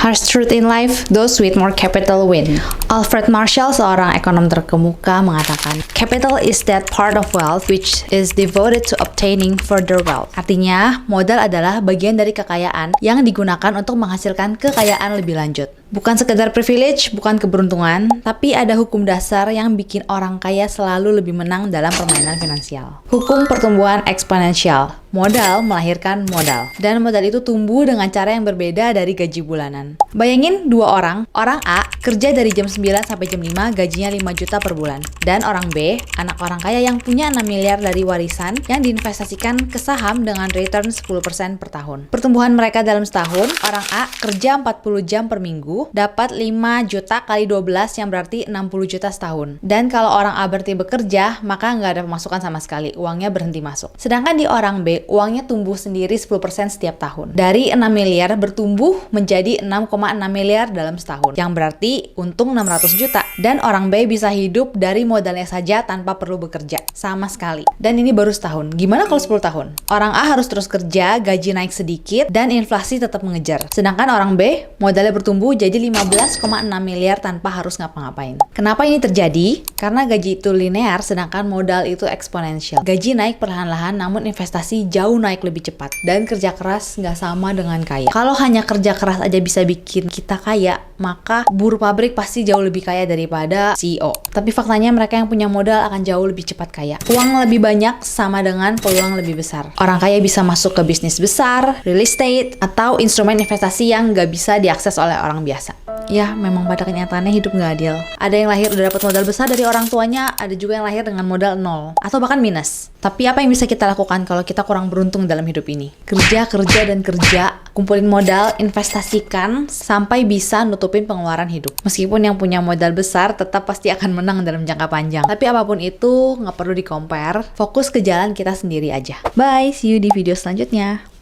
Harsh truth in life, those with more capital win. Alfred Marshall, seorang ekonom terkemuka, mengatakan, capital is that part of wealth which is devoted to obtaining further wealth. Artinya, modal adalah bagian dari kekayaan yang digunakan untuk menghasilkan kekayaan lebih lanjut. Bukan sekedar privilege, bukan keberuntungan, tapi ada hukum dasar yang bikin orang kaya selalu lebih menang dalam permainan finansial. Hukum pertumbuhan eksponensial. Modal melahirkan modal. Dan modal itu tumbuh dengan cara yang berbeda dari gaji bulanan. Bayangin dua orang A kerja dari jam 9 sampai jam 5, gajinya 5 juta per bulan. Dan orang B, anak orang kaya yang punya 6 miliar dari warisan yang diinvestasikan ke saham dengan return 10% per tahun. Pertumbuhan mereka dalam setahun, orang A kerja 40 jam per minggu, dapat 5 juta kali 12 yang berarti 60 juta setahun. Dan kalau orang A berhenti bekerja, maka nggak ada pemasukan sama sekali, uangnya berhenti masuk. Sedangkan di orang B, uangnya tumbuh sendiri 10% setiap tahun. Dari 6 miliar bertumbuh menjadi 6,6 miliar dalam setahun, yang berarti untung 600 juta. Dan orang B bisa hidup dari modalnya saja tanpa perlu bekerja sama sekali. Dan ini baru setahun. Gimana kalau 10 tahun? Orang A harus terus kerja, gaji naik sedikit, dan inflasi tetap mengejar. Sedangkan orang B, modalnya bertumbuh jadi 15,6 miliar tanpa harus ngapa-ngapain. Kenapa ini terjadi? Karena gaji itu linear, sedangkan modal itu eksponensial. Gaji naik perlahan-lahan, namun investasi jauh naik lebih cepat. Dan kerja keras nggak sama dengan kaya. Kalau hanya kerja keras aja bisa bikin kita kaya, maka buruh pabrik pasti jauh lebih kaya daripada CEO. Tapi faktanya mereka yang punya modal akan jauh lebih cepat kaya. Uang lebih banyak sama dengan peluang lebih besar. Orang kaya bisa masuk ke bisnis besar, real estate, atau instrumen investasi yang nggak bisa diakses oleh orang biasa. Ya, memang pada kenyataannya hidup nggak adil. Ada yang lahir udah dapat modal besar dari orang tuanya, ada juga yang lahir dengan modal nol, atau bahkan minus. Tapi apa yang bisa kita lakukan kalau kita kurang beruntung dalam hidup ini? Kerja, dan kerja, kumpulin modal, investasikan, sampai bisa nutupin pengeluaran hidup. Meskipun yang punya modal besar tetap pasti akan menang dalam jangka panjang. Tapi apapun itu, nggak perlu di-compare, fokus ke jalan kita sendiri aja. Bye, see you di video selanjutnya.